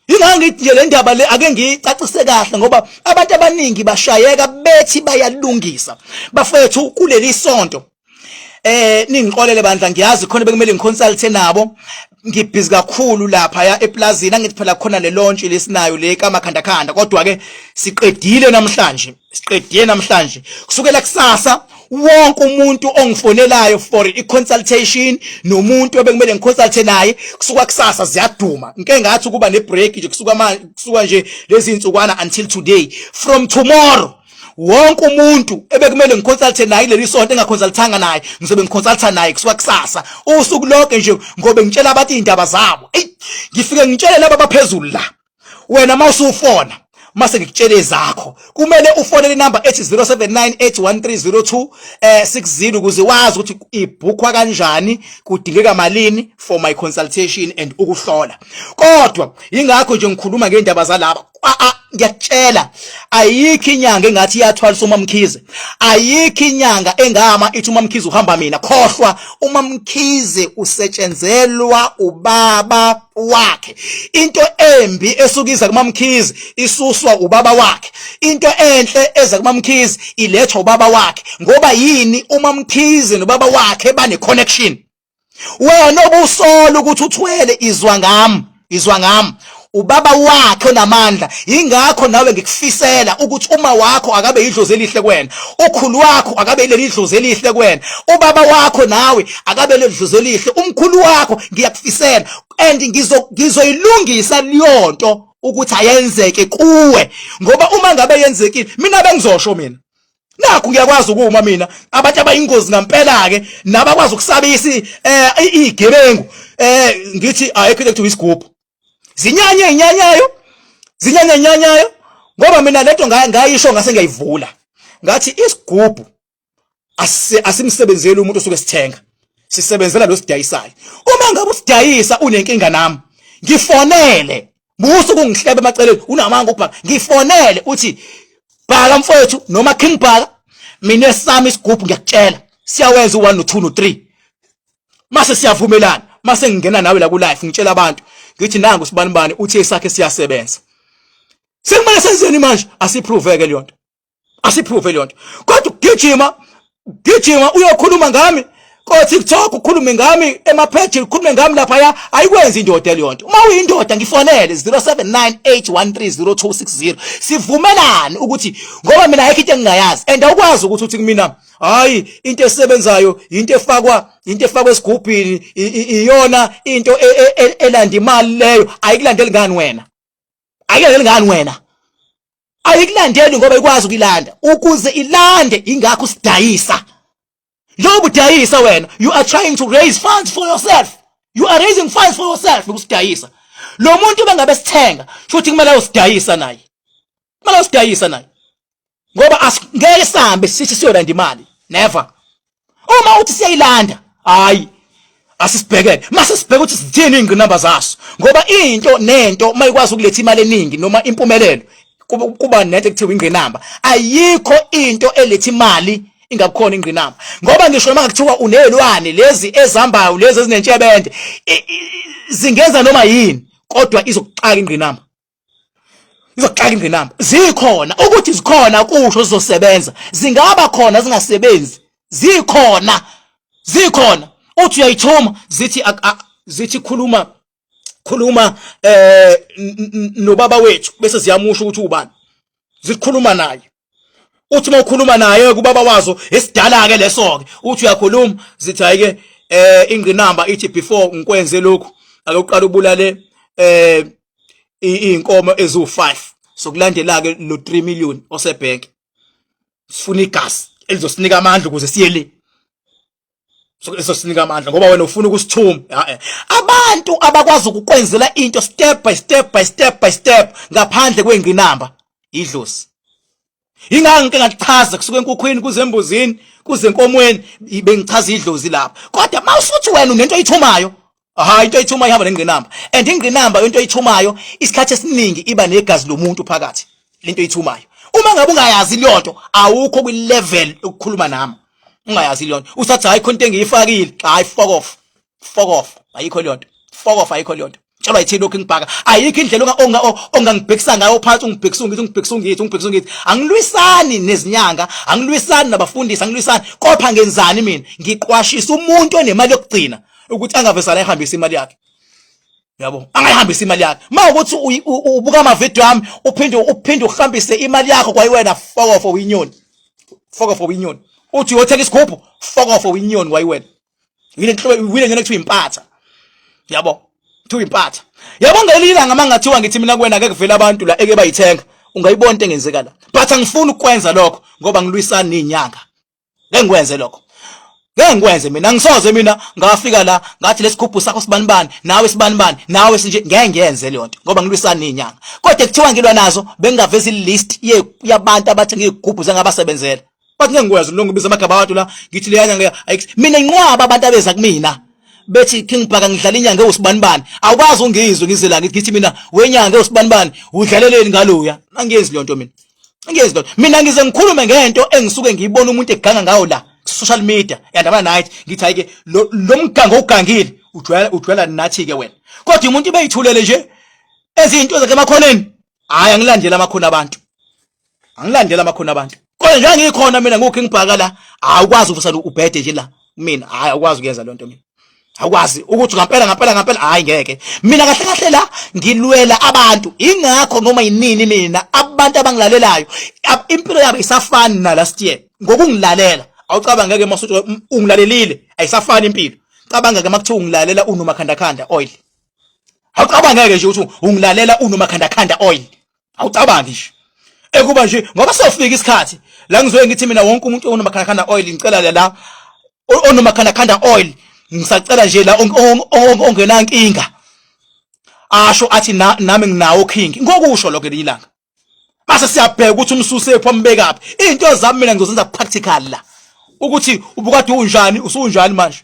Speaker 1: Yinga ngithi nje le ndaba le ake ngicacise kahle ngoba abantu abaningi bashayeka bethi bayalungisa. Bafethu kuleli sonto ningiqolele bandla ngiyazi khona bekumele ngiconsult nabo. Ngibhizi kakhulu lapha ya eplazini angithi phela khona le launch lesinayo le kamakhandakhanda kodwa ke siqedile namhlanje kusukela kusasa wonke umuntu ongifonelayo for i-consultation nomuntu obekumele ngiconsult naye kusuka kusasa ziyaduma nke ngathi kuba nebreak nje kusuka nje lezi insukwana until today. From tomorrow wonke umuntu ebekumele ngiconsult naye leli sonto engaconsultanga naye ngizobe ngiconsulta naye kusuka kusasa usuku lonke nje ngobe ngitshela abantu indaba zabo. Ngifike ngitshele laba abaphezulu la wena mawusufona mase ngikutshele zakho kumele ufonele inamba ethi 0798130260 ukuze wazi ukuthi ibhukhwa kanjani kudingeka malini for my consultation and ukuhlola. Kodwa ingakho nje ngikhuluma ngendaba zalaba ngiyakutshela ayikho inyanga engathi iyathwalisa uMaMkhize. Ayikho inyanga engama ithi uMaMkhize uhamba mina. Khohlwa uMaMkhize usetshenzelwa ubaba wakhe. Into embi esukiza kuMaMkhize isuswa ubaba wakhe. Into enhle eza kuMaMkhize ilethwa ubaba wakhe. Ngoba yini uMaMkhize nobaba wakhe bane connection. Wena obusola ukuthi uthwele izwa ngami ubaba wakhe onamandla. Ingakho nawe ngikufisela ukuthi uma wakho akabe idlozi elihle kuwena, ukhulu wakho akabe ileli idlozi elihle kuwena, ubaba wakho nawe akabe leli idlozi elihle, umkhulu wakho ngiyakufisela and ngizoyilungisa liyonto ukuthi ayenzeke kuwe. Ngoba uma ngabe yenzekile mina bengizosho mina nakho ngiyakwazi ukuma mina abantu abayingozi ngempela ke nabakwazi ukusabisa igebengu ngithi ayikho into isigubhu zinyanyayo ngoba mina lento ngayisho ngase ngiyayivula ngathi isigubhu asimsebenzeli umuntu osuke sithenga, sisebenzela lo sidayisayo. Uma ngabe usidayisa unenkinga nami, ngifonele musu kungihlebe emaceleni unamanga ukubhaka, ngifonele uthi Bhaka mfowethu noma King Bhaka, mina esami isigubhu ngiyakutshela siyawenza u1 no2 no3. Mase siyavumelana, mase ngingena nawe la ku live ngitshela abantu ngithi nangu sibanibani uthi esakhe siyasebenza. Sekumele senzeni manje? Asiprove-ke leyo nto. Asiprove leyo nto. Kodwa gijima uyokhuluma ngami ko TikTok, ukhulume ngami emapage, ukhulume ngami lapha ayikwenzi indoda leyo nto. Uma uyindoda ngifonele 0798130260 sivumelane ukuthi ngoba mina ayikho into engingayazi and awukwazi ukuthi uthi kumina hayi into esebenzayo into efakwa esigubhini iyona into elanda imali leyo. Ayikulandeli ngani wena? Ayikulandeli ngani wena? Ayikulandeli ngoba ikwazi ukuyilanda. Ukuze ilande ingakho sidayisa. Lo budayisa wena, you are trying to raise funds for yourself. You are raising funds for yourself ukusidayisa. Lo muntu bengabe sithenga, futhi kumele usidayisa naye. Kumele usidayisa naye. Ngoba asingeke sambe sithi siyolanda imali. Never. Uma uthi siyayilanda, hayi asisibhekele. Mase sibheke ukuthi sithini ingqinamba zaso. Ngoba into nento mayikwazi ukuletha imali eningi noma impumelelo, kuba nento ekuthiwa ingqinamba. Ayikho into eletha imali ingabukhona ingqinamba. Ngoba ngisho noma kuthiwa unelwane lezi ezambayo lezi ezinentshebende zingenza noma yini, kodwa izokuxaka ingqinamba. Izokuxaka ingqinamba. Zikhona ukuthi zikhona kusho zizosebenza. Zingaba khona zingasebenzi. Zikhona. Uthi uyayithuma zithi khuluma nobaba wethu bese ziyamusha ukuthi ubani. Zikhuluma naye. Uthi mawukhuluma naye kubaba wazo esidala ke leso ke uthi uyakhuluma zithi hayike ingqinamba ithi before ngikwenze lokhu ake uqala ubulale inkomo ezu5 sokulandela ke lo 3 million osebhank. Sifuna igas elizosinika amandla ukuze siyele. Sokuzosinika amandla ngoba wena ufuna ukusithuma. Abantu abakwazi ukukwenzela into step by step ngaphandle kwengqinamba idlozi. Ingake ngachaza kusuka enkukhwini kuze embuzini kuze enkomweni bengichaza idlozi lapha. Kodwa mawusuthi wena unento oyithumayo, into oyithumayo ihamba nengqinamba. And ingqinamba into oyithumayo isikhathi esiningi iba negazi lomuntu phakathi. Lento oyithumayo. Uma ngabe ungayazi leyo nto awukho kwi level ukukhuluma nami. Ungayazi leyo nto. Usathi hayi khonto engiyifakile. Hayi fuck off. Ayikho leyo nto. Fuck off ayikho leyo nto. Tshela yithi lokhu ngibhaka. Ayikho indlela ongangibhekisa ngayo phansi ungibhekisa ngithi. Angilwisani nezinyanga, angilwisani nabafundisi, angilwisani. Kopha ngenzani mina? Ngiqwashisa umuntu onemali yokugcina ukuthi angavesana ehambisa imali yakhe. Yabo, angayihambisa imali yakhe. Mawukuthi ubuka ama video ami uphinde uhambise imali yakho kwayiwena fuck off owinyoni. Fuck off owinyoni. Uthi uyothenga isigubhu, fuck off owinyoni kwayiwena. Wile ngene kuthiwa impatha. Yabo. Thu impatha. Yabo ngelila ngamangathiwa ngithi mina kuwena ake kuvela abantu la eke bayithenga. Ungayibona into engenzeka la. But angifuni ukwenza lokho ngoba ngilwisana nezinyanga. Ngeke ngikwenze lokho. Ngeke ngikwenze mina ngisoze mina ngafika la ngathi lesigubhu sakho sibanibani nawe sibanibani nawe sinje ngeke ngiyenze leyo nto ngoba ngilwisana nezinyanga. Kodwa kuthiwa ngilwa nazo bengingaveza ilist yabantu abathenga izigubhu zengabasebenzela. Bathi ngeke ngikwenze lo ngibiza amagaba abantu la ngithi le nyanga mina inqwaba abantu abeza kumina. Bethi King Bhaka ngidlala inyanga ewusibanibani. Awukwazi ungizwe ngize la ngithi mina wenyanga ewusibanibani udlaleleni ngaloya. Angiyenzi leyo nto mina. Angiyenzi leyo. Mina ngize ngikhulume ngento engisuke ngiyibona umuntu eganga ngawo la social media yandaba night ngithi hayike lo mgango ugangile udwela nathi ke wena. Kodwa umuntu beyithulele nje ezinto zakhe emakhoneni. Hayi angilandela amakhono abantu. Angilandela amakhono abantu. Kodwa nje ngikhona mina ngoKing Bhaka la awukwazi uvusana ubhede nje la. Mina hayi awukwazi ukuyenza lento mina. Akwazi ukuthi ngampela hayi ngeke. Mina kahle la ngilwela abantu. Ingakho noma yinini mina abantu abangilalelayo impilo yabo isafani na last year. Ngokungilalela awucabanga ngeke masuthi ungilalelile ayisafani impilo. Cabanga ke makuthiwa ungilalela unomakhandakanda oil. Awucabanga ngeke nje ukuthi ungilalela unomakhandakanda oil. Awucabangi nje. Ekuba nje ngoba sofika isikhathi la ngizoye ngithi mina wonke umuntu onomakhandakanda oil ngicela la onomakhandakanda oil. Ngisacela nje la ongena inkinga asho athi nami nginawo king ngokusho lokho lelanga base siyabheka ukuthi umsuse ephi ambekaphi into zami mina ngizozenza practical la ukuthi ubukade unjani usunjani manje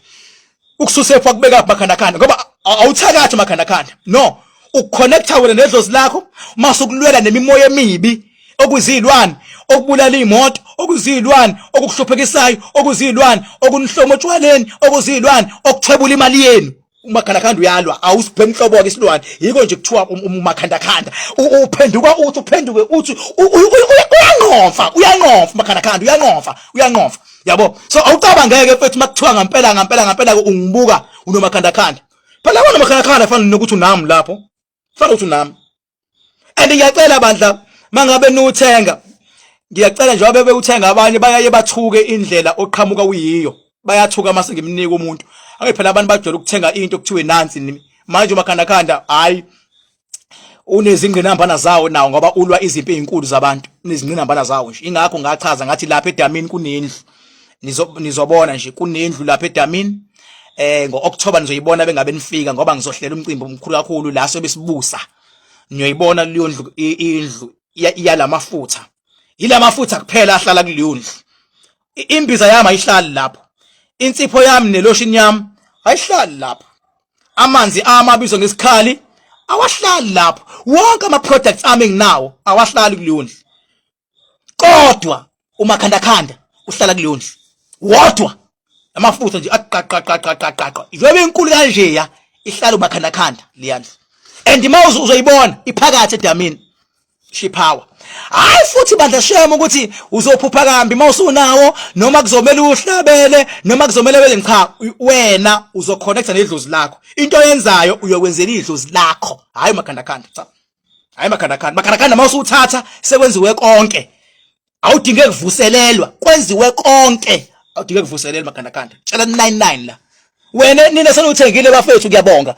Speaker 1: ukususepha kubeka makhanda ngoba awuthakathi makhanda no ukuconnecta wena nedlozi lakho masukulwela nemimoya emibi okuzilwane okubulala imoto okuzilwane okuhluphekisayo okuzilwane okunihlomo tshwaleni okuzilwane okuthwebula imali yenu umakhanda uyalwa awusiphe inhlobo ke isilwane yiko nje kuthiwa umakhanda uphenduka uthi uyanqomfa makhanda uyanqomfa yabo so awucabangeke mfethu makuthiwa ngampela ungibuka unomakhanda phela wona makhanda fanele nokuthi unami lapho fanele ukuthi unami and ngiyacela bandla mangabe nuthenga ngiyacela nje wabe uthenga abanye bayaye bathuke indlela oqhamuka uyiyo bayathuka mase ngimnika umuntu ake phela abantu bajwayele ukuthenga into kuthiwe nansi manje umakhanda hayi unezingqinambana zawo nawo ngoba ulwa izimpi ezinkulu zabantu unezingqinambana zawo nje ingakho ngachaza ngathi lapha eDamini kunendlu nizobona nje kunendlu lapha eDamini ngo-October nizoyibona bengabe nifika ngoba ngizohlela umcimbi omkhulu kakhulu la sobe sibusa niyoyibona leyo ndlu indlu yalamafutha ilamafutha kuphela ahlala kuleyo ndlu imbiza yami ayihlali lapho insipho yami nelotion yami ayihlali lapho amanzi amabizo ngesikhali awahlali lapho wonke ama products ami nginawo awahlali kuleyo ndlu kodwa umakhanda uhlala kuleyo ndlu wodwa amafutha nje aqaqaqaqaqaqa izobe inkulu kanje ya ihlala umakhanda liyandlu and mawuzo uzoyibona iphakathi eDamini shipower hayi futhi bandla shema ukuthi uzophupha kambi mawusunawo noma kuzomela uhlabele noma kuzomela wele cha wena uzoconnecta nedlozi lakho into oyenzayo uyokwenzela idlozi lakho hayi makhanda hayi makhanda mawusuthatha sekwenziwe konke awudinge kuvuselelwa kwenziwe konke awudinge kuvuselela makhanda tshela 99 la wena nina senuthengile bafethu kuyabonga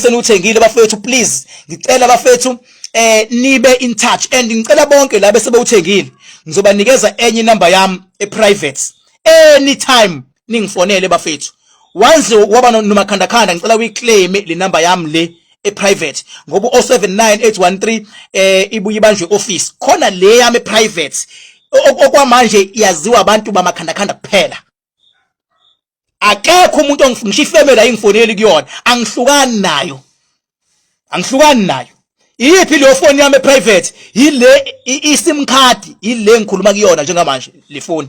Speaker 1: senuthengile bafethu please ngicela bafethu nibe in touch and ngicela bonke la bese bewuthengile ngizobanikeza enye number yami eprivate anytime ningifonele bafethu once waba nomakhanda ngicela uyiclaim le number yami le eprivate ngoba 079813 ibuye ibanjwe office khona le yami eprivate okwamanje yaziwa abantu bamakhanda kuphela akekho umuntu ongisifeme la ingifoneli kuyona angihlukani nayo iyiphi le phone yami private yile iSIM card yile ngikhuluma kuyona njengamanje le phone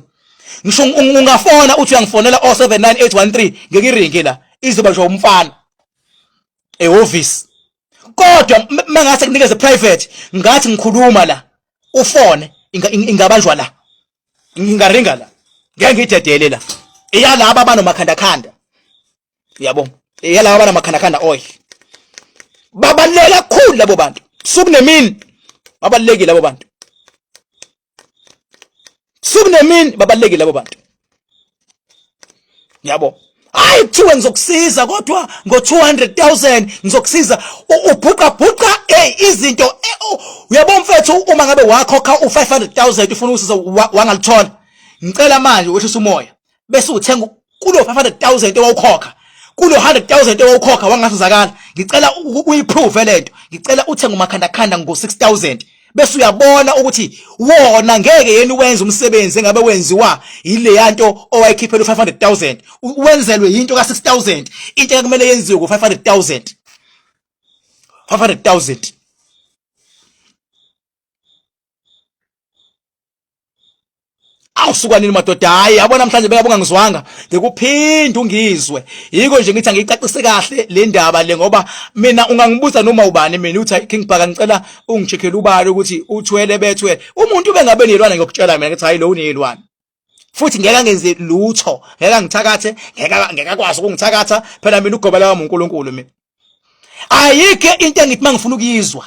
Speaker 1: ngisho ungafona uthi uyangifonela 079813 ngeke iringe la izoba nje umfana eoffice kodwa mangase kunikeze private ngathi ngikhuluma la ufone ingabanjwa la ngingaringa la ngeke ngidedele la iyalaba abanomakhanda yabo iyalaba abanomakhanda oil babaleka kakhulu labo bantu sukunemini babalekile labo bantu sukunemini babalekile labo bantu yabo hayi kuthiwa ngizokusiza kodwa ngo200,000 ngizokusiza ubhuqa izinto uyabo mfethu uma ngabe wakhokha u500,000 ufuna usiza wangalithola ngicela manje wehlisa umoya bese uthenga kulo 500,000 ewawukhokha kulo 100,000 ewawukhokha wangasizakala ngicela uyiprove lento ngicela uthenga umakhanda ngo6,000 bese uyabona ukuthi wona ngeke yena wenza umsebenzi engabe wenziwa ile yanto owayikhiphela u500,000 wenzelwe into ka6,000 into ekumele yenziwe ku500,000 awusuka nini madoda hayi yabona namhlanje bekabonga ngizwanga ngikuphinda ungizwe yiko nje ngithi angicacise kahle le ndaba le ngoba mina ungangibuza noma ubani mina uthi King Bhaka ngicela ungicheckele ubani ukuthi uthwele bethwele umuntu bengabe nelwana ngiyokutshela mina ngithi hayi lo unelwana futhi ngeke ngenze lutho ngeke ngithakathe ngeke akwazi ukungithakatha phela mina ugobela wami uNkulunkulu mina ayike into engithi mangifuna ukuyizwa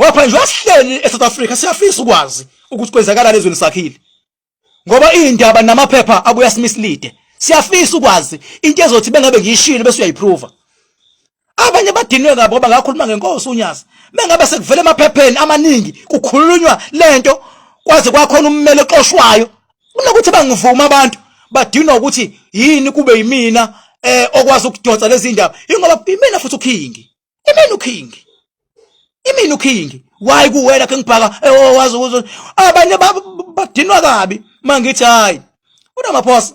Speaker 1: ngoba nje wasihleli eSouth Africa siyafisa ukwazi ukuthi kwenzakala lezweni sakhile ngoba indaba namaphepha abuya simislead siyafisa ukwazi into ezothi bengabe ngiyishilo bese uyayiprova abanye badinwe ngabo ngoba ngakhuluma ngenkosi uNyasa bengabe sekuvele emaphepheni amaningi kukhulunywa lento kwaze kwakhona ummeli oxoshwayo kunokuthi bangivuma abantu badinwa ukuthi yini kube yimina okwazi ukudonsa lezi ndaba ingoba imina futhi uking why kuwela King Bhaka wazi ukuthi abanye badinwa kabi mangithi hayi uNamaphosa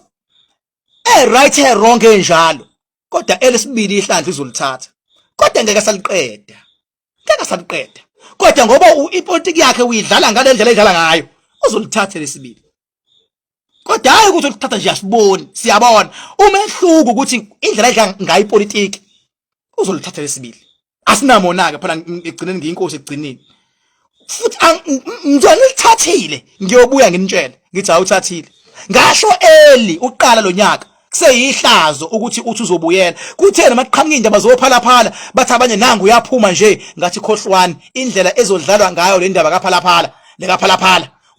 Speaker 1: right wrong enjalo kodwa elesibili ihlandla uzolithatha kodwa ngeke saliqeda kodwa ngoba ipolitiki yakhe uyidlala ngale ndlela edlala ngayo uzolithatha lesibili kodwa hayi ukuthi ulithatha nje siyabona umehluko ukuthi indlela edlala ngayo ipolitiki uzolithatha lesibili asinamona ke phela egcineni ngiyinkosi egcineni futhi ngizolithathile ngiyobuya nginitshela ngithi awuthathile ngasho uqala lo nyaka kuseyihlazo ukuthi uthi uzobuyela kuthena maqhamuka indaba zophalaphala bathi abanye nangu uyaphuma nje ngathi khohlwani indlela ezodlalwa ngayo le ndaba kaphalaphala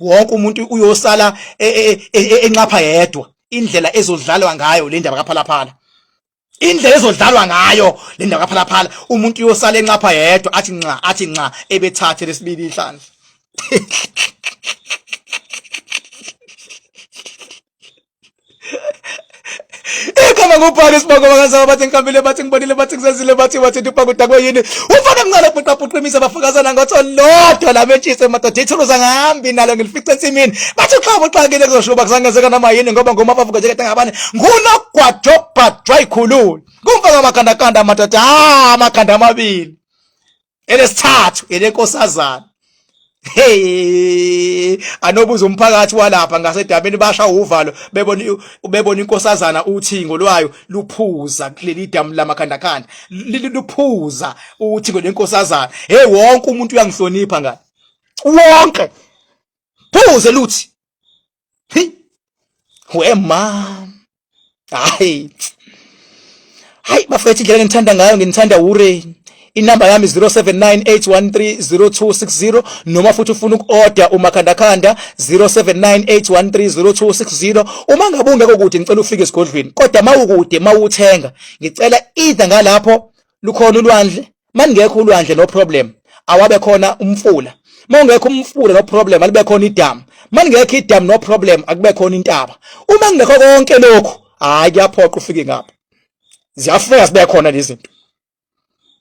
Speaker 1: wonke umuntu uyosala enqapha yedwa indlela ezodlalwa ngayo le ndaba kaphalaphala indlela ezodlalwa ngayo le ndaba kaphalaphala umuntu uyosala enqapha yedwa athi nqa ebethathe lesibili ihlandla Ekhama ngubhaka isibongo bakansaba bathi ngihambile bathi ngibonile bathi ngizenzile bathi uPhaka udakwe yini ufana mncane kuqaphuqimisa abafakazana ngotho lodwa lametshise madoda ithuluza ngahambi nalo ngilifice ensimini bathi uxhabuxakile kuzoshuba kuzangezeka noma yini ngoba ngoma abavuka nje ngabane ngunogwadobhadwa ikhulule kumfaka amakhandakanda madoda amakhanda amabili elesithathu elenkosazana hey anobuza umphakathi walapha ngasedabeni basha uvalo bebona inkosazana uthingo lwayo luphuza kuleli damu lamakhandakanda luphuza uthingo lenkosazana hey wonke umuntu uyangihlonipha ngani wonke phuze luthi wema hayi bafethu indlela ngithanda ngayo ngithanda ure inamba yami 0798130260 noma futhi ufuna uku-order umakhandakanda 0798130260 uma ngabe ungekho kude ngicela ufike esigodlweni kodwa mawukude mawuthenga ngicela either ngalapho lukhona ulwandle maningekho ulwandle no problem awabe khona umfula mawungekho umfula no problem alibe khona idamu maningekho idamu no problem akube khona intaba uma ngekho konke lokho hayi kuyaphoqa ufike ngapha ziyafika sibe khona lezi zinto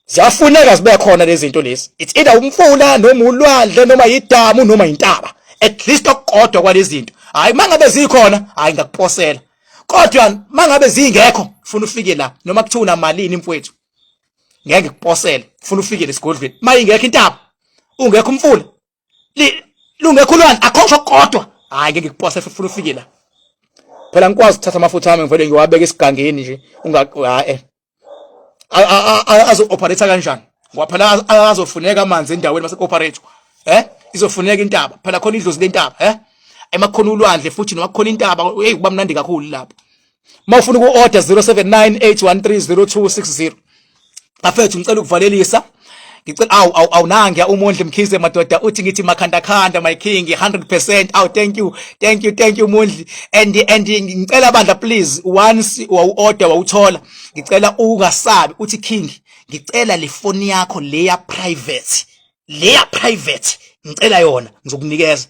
Speaker 1: ziyafuneka zibe khona lezi zinto lezi it's either umfula noma ulwandle noma idamu noma intaba at least okukodwa kwalezi zinto hayi mangabe zikhona hayi ngakuphosela kodwa mangabe zingekho ufuna ufike la noma kuthiwa unamalini mfowethu ngeke ngikuphosele ufuna ufike lesigodlweni mayingekho intaba ungekho umfula lungekho ulwandle akhosho kodwa hayi ngeke ngikuphosele ufuna ufike la phela ngikwazi ukuthatha amafutha ami ngivele ngiwabeka esigangeni nje azo-operate kanjani ngoba phela azofuneka amanzi endaweni mase-operate izofuneka intaba phela khona idlozi lentaba emakhona ulwandle futhi noma khona intaba hey kuba mnandi kakhulu lapho mawufuna uku-order 0798130260 bafethu ngicela ukuvalelisa ngicela awunangi uMondli Mkhize madoda uthi ngithi makhandakanda my king 100% thank you Mondli and ngicela bandla please once order wawuthola ngicela ungasabi uthi king ngicela le phone yakho leya private ngicela yona ngizokunikeza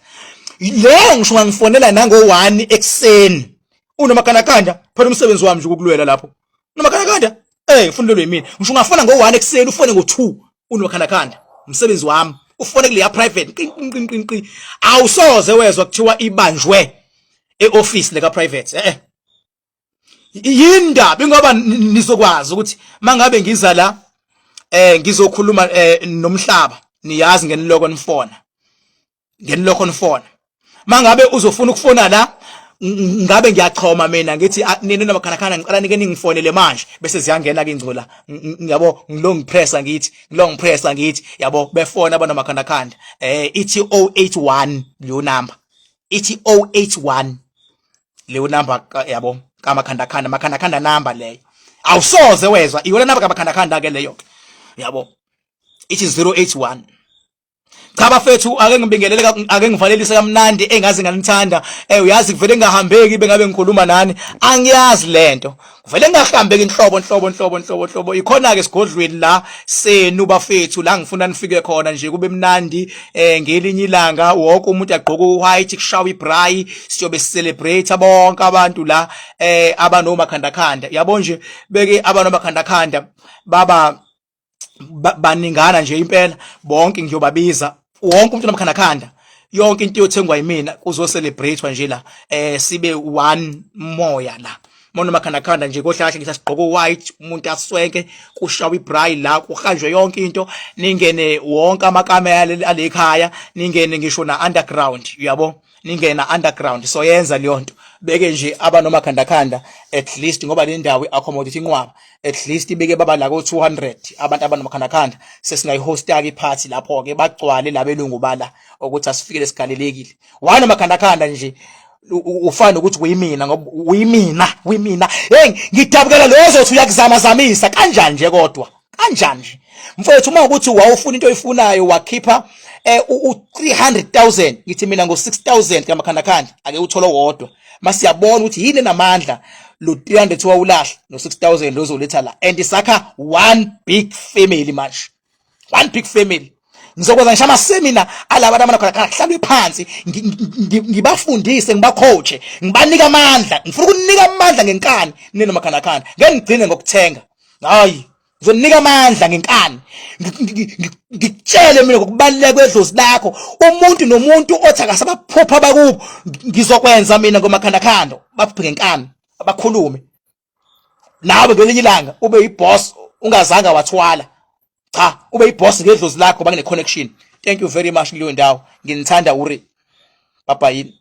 Speaker 1: leyo ngisho ngifonela nango1 ekseni unomakhandakanda phela umsebenzi wami nje ukukulwela lapho unomakhandakanda ufundelwe yimina ngisho ungafona ngo1 ekseni ufone ngo2 unomakhandakanda umsebenzi wami ufone kuleya private awusoze wezwa kuthiwa ibanjwe eoffice leka private yindaba ngoba nizokwazi ukuthi mangabe ngiza la ngizokhuluma nomhlaba niyazi ngeniloko nifona mangabe uzofuna ukufona la ngabe ngiyachoma mina ngithi nini namakhandakanda ngicela nike ningifonele manje bese ziyangena ke ingcola yabo ngilong pressa ngithi yabo befona abantu namakhandakanda ithi 081 leyo number ithi 081 leyo number yabo makhandakanda number leyo awusoze wezwa iwona number kamakhandakanda ke leyo yabo ithi 081 cha bafethu ake ngibingelele ake ngivalelise kamnandi engazi nganithanda uyazi kuvele ngahambeki bengabe ngikhuluma nani angiyazi lento kuvele ngahambeki inhlobo ikhona ke sigodlweni la senu bafethu la ngifuna nifike khona nje kube mnandi ngelinye ilanga wonke umuntu agqoka white kushawa ibray siyobe celebrate bonke abantu la abanomakhandakanda yabo nje beke abanomakhandakanda baba baningana nje impela bonke ngiyobabiza wonke umuntu namakhandakanda yonke into yothengwa yimina kuzo-celebrate nje la sibe one moya la mona makhandakhanda nje kohlahle ngithi sigqoke white umuntu aswenke kushawa ibrayi la kuhanjwe yonke into ningene wonke amakamela alekhaya ningene ngisho na underground uyabo ningena underground so yenza leyo nto beke nje abanomakhandakhanda at least ngoba le ndawo accommodate inqwaba at least ibeke baba la ko 200 abantu abanomakhandakhanda sesingayihosta ke party lapho ke bagcwale labelungu bala ukuthi asifikele sigalelekile wana makhandakhanda nje ufana ukuthi uyimina ngoba uyimina hey ngidabukela lozo uthi uyakuzama zamisa kanjani nje kodwa kanjani nje mfowethu uma ukuthi wawufuna into oyifunayo wakhipha u300,000 ngithi mina ngo6000 kamakhandakhanda ake uthola wodwa masiyabona ukuthi yini namandla lo 300 wawulahla no6000 lozoletha la and isakha one big family manje one big family ngizokwenza ngisho ama-seminar alaba abanakhona kuhlalwe phansi ngibafundise ngibacoache ngibanika amandla ngifuna ukunika amandla ngenkani nina makhandakhanda ngeke ngigcine ngokuthenga hayi ngizoninika amandla ngenkani ngikutshele mina ngokubaluleka kwedlozi lakho umuntu nomuntu othi akasabaphupha bakubo ngizokwenza mina ngomakhandakhanda baphuphe ngenkani abakhulume nawe ngelinye ilanga ube yiboss ungazange wathwala cha ube yiboss ngedlozi lakho bangene connection. Thank you very much kuleyo ndawo nginithanda uri bye bye.